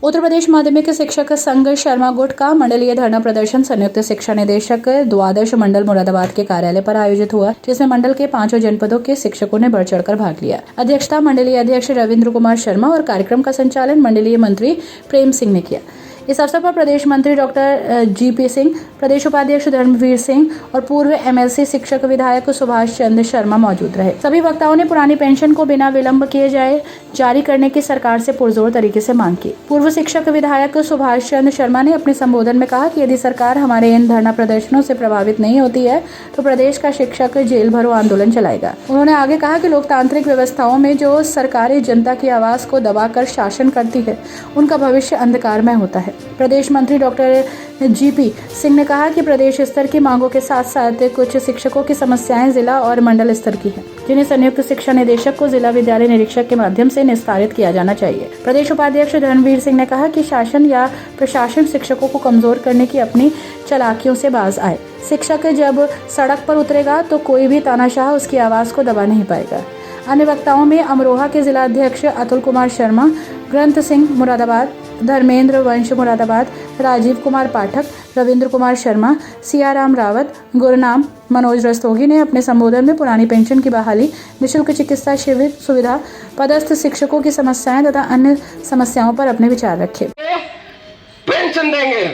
उत्तर प्रदेश माध्यमिक शिक्षक संघ शर्मा गुट का मंडलीय धरना प्रदर्शन संयुक्त शिक्षा निदेशक द्वादश मंडल मुरादाबाद के कार्यालय पर आयोजित हुआ, जिसमें मंडल के 5 जनपदों के शिक्षकों ने बढ़ चढ़कर भाग लिया। अध्यक्षता मंडलीय अध्यक्ष रविंद्र कुमार शर्मा और कार्यक्रम का संचालन मंडलीय मंत्री प्रेम सिंह ने किया। इस अवसर पर प्रदेश मंत्री डॉक्टर जीपी सिंह, प्रदेश उपाध्यक्ष धर्मवीर सिंह और पूर्व एमएलसी शिक्षक विधायक सुभाष चंद्र शर्मा मौजूद रहे। सभी वक्ताओं ने पुरानी पेंशन को बिना विलंब किए जारी करने की सरकार से पुरजोर तरीके से मांग की। पूर्व शिक्षक विधायक सुभाष चंद्र शर्मा ने अपने संबोधन में कहा कि यदि सरकार हमारे इन धरना प्रदर्शनों से प्रभावित नहीं होती है तो प्रदेश का शिक्षक जेल भरो आंदोलन चलाएगा। उन्होंने आगे कहा कि लोकतांत्रिक व्यवस्थाओं में जो सरकारें जनता की आवाज को दबाकर शासन करती है, उनका भविष्य अंधकारमय होता है। प्रदेश मंत्री डॉक्टर जीपी सिंह ने कहा कि प्रदेश स्तर की मांगों के साथ साथ कुछ शिक्षकों की समस्याएं जिला और मंडल स्तर की हैं, जिन्हें संयुक्त शिक्षा निदेशक को जिला विद्यालय निरीक्षक के माध्यम से निस्तारित किया जाना चाहिए। प्रदेश उपाध्यक्ष धर्मवीर सिंह ने कहा कि शासन या प्रशासन शिक्षकों को कमजोर करने की अपनी चालाकियों से बाज आए। शिक्षक जब सड़क पर उतरेगा तो कोई भी तानाशाह उसकी आवाज को दबा नहीं पाएगा। अन्य वक्ताओं में अमरोहा के जिला अध्यक्ष अतुल कुमार शर्मा, ग्रंथ सिंह मुरादाबाद, धर्मेंद्र वंश मुरादाबाद, राजीव कुमार पाठक, रविंद्र कुमार शर्मा, सियाराम रावत, गुरनाम, मनोज रस्तोगी ने अपने संबोधन में पुरानी पेंशन की बहाली, निःशुल्क चिकित्सा शिविर सुविधा, पदस्थ शिक्षकों की समस्याएं तथा अन्य समस्याओं पर अपने विचार रखे। पेंशन देंगे,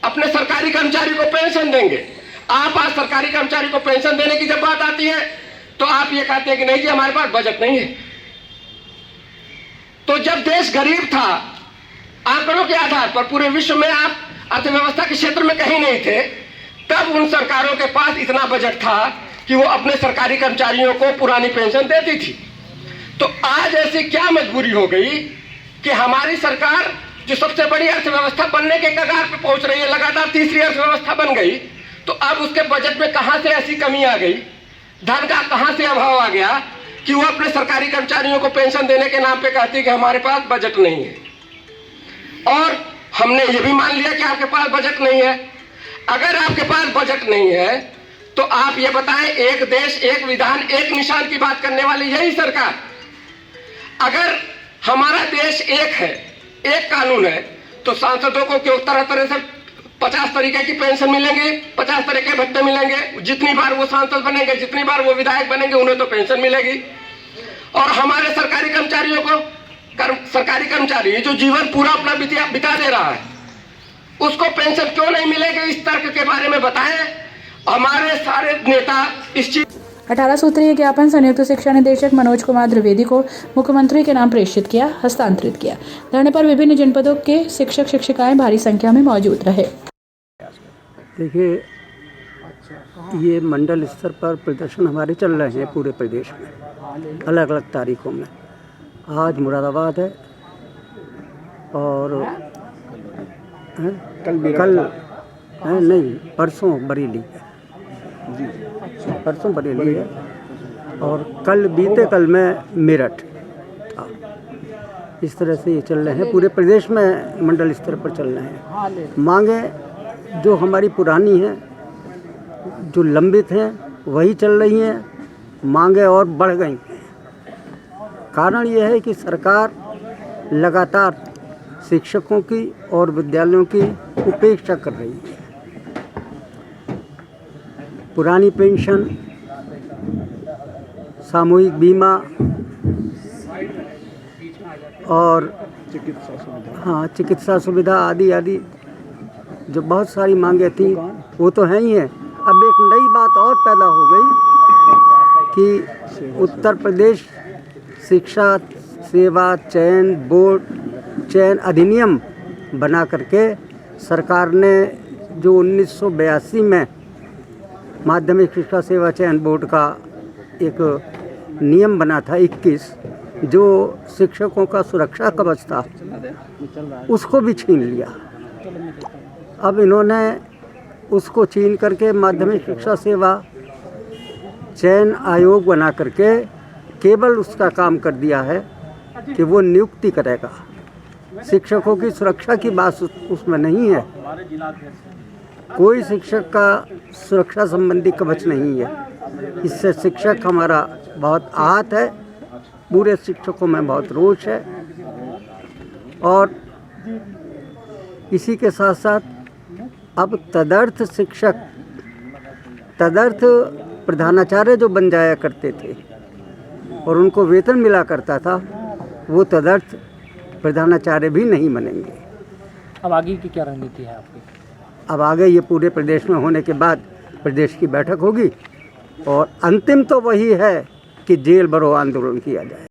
अपने सरकारी कर्मचारी को पेंशन देंगे। आप आज सरकारी कर्मचारी को पेंशन देने की जब बात आती है तो आप ये कहते हैं कि नहीं जी हमारे पास बजट नहीं है। तो जब देश गरीब था, आंकड़ों के आधार पर पूरे विश्व में आप अर्थव्यवस्था के क्षेत्र में कहीं नहीं थे, तब उन सरकारों के पास इतना बजट था कि वो अपने सरकारी कर्मचारियों को पुरानी पेंशन देती थी। तो आज ऐसी क्या मजबूरी हो गई कि हमारी सरकार जो सबसे बड़ी अर्थव्यवस्था बनने के कगार पे पहुंच रही है, लगातार तीसरी अर्थव्यवस्था बन गई, तो अब उसके बजट में कहां से ऐसी कमी आ गई, धन का कहां से अभाव आ गया कि वो अपने सरकारी कर्मचारियों को पेंशन देने के नाम पे कहती है कि हमारे पास बजट नहीं है। और हमने ये भी मान लिया कि आपके पास बजट नहीं है। अगर आपके पास बजट नहीं है तो आप ये बताएं, एक देश एक विधान एक निशान की बात करने वाली यही सरकार, अगर हमारा देश एक है, एक कानून है, तो सांसदों को क्यों तरह तरह से 50 तरीके की पेंशन मिलेंगे, 50 तरह के भत्ते मिलेंगे। जितनी बार वो सांसद बनेंगे, जितनी बार वो विधायक बनेंगे, उन्हें तो पेंशन मिलेगी। और हमारे सरकारी कर्मचारियों को, सरकारी कर्मचारी जो जीवन पूरा अपना बिता दे रहा है, उसको पेंशन क्यों नहीं मिलेगी, इस तर्क के बारे में बताएं। हमारे सारे नेता इस चीज 18 सूत्रीय ज्ञापन संयुक्त शिक्षा निदेशक मनोज कुमार द्विवेदी को मुख्यमंत्री के नाम प्रेषित हस्तांतरित किया। धरने पर विभिन्न जनपदों के शिक्षक शिक्षिकाएं भारी संख्या में मौजूद रहे। देखिए, ये मंडल स्तर पर प्रदर्शन हमारे चल रहे हैं पूरे प्रदेश में, अलग अलग तारीखों में। आज मुरादाबाद है और कल नहीं, परसों बरेली है, परसों बरेली है और बीते कल में मेरठ था। इस तरह से ये चल रहे हैं, पूरे प्रदेश में मंडल स्तर पर चल रहे हैं। मांगे जो हमारी पुरानी हैं, जो लंबित हैं, वही चल रही हैं। मांगे और बढ़ गई हैं। कारण यह है कि सरकार लगातार शिक्षकों की और विद्यालयों की उपेक्षा कर रही है। पुरानी पेंशन, सामूहिक बीमा और चिकित्सा सुविधा आदि आदि जो बहुत सारी मांगे थी वो तो हैं ही हैं। अब एक नई बात और पैदा हो गई कि उत्तर प्रदेश शिक्षा सेवा चयन बोर्ड चयन अधिनियम बना करके सरकार ने जो 1982 में माध्यमिक शिक्षा सेवा चयन बोर्ड का एक नियम बना था 21, जो शिक्षकों का सुरक्षा कवच था, उसको भी छीन लिया। अब इन्होंने उसको छीन करके माध्यमिक शिक्षा सेवा चयन आयोग बना करके केवल उसका काम कर दिया है कि वो नियुक्ति करेगा। शिक्षकों की सुरक्षा की बात उसमें नहीं है। कोई शिक्षक का सुरक्षा संबंधी कवच नहीं है। इससे शिक्षक हमारा बहुत आहत है, पूरे शिक्षकों में बहुत रोष है और इसी के साथ साथ अब तदर्थ शिक्षक, तदर्थ प्रधानाचार्य जो बन जाया करते थे और उनको वेतन मिला करता था, वो तदर्थ प्रधानाचार्य भी नहीं बनेंगे। अब आगे की क्या रणनीति है आपकी? अब आगे ये पूरे प्रदेश में होने के बाद प्रदेश की बैठक होगी और अंतिम तो वही है कि जेल भरो आंदोलन किया जाए।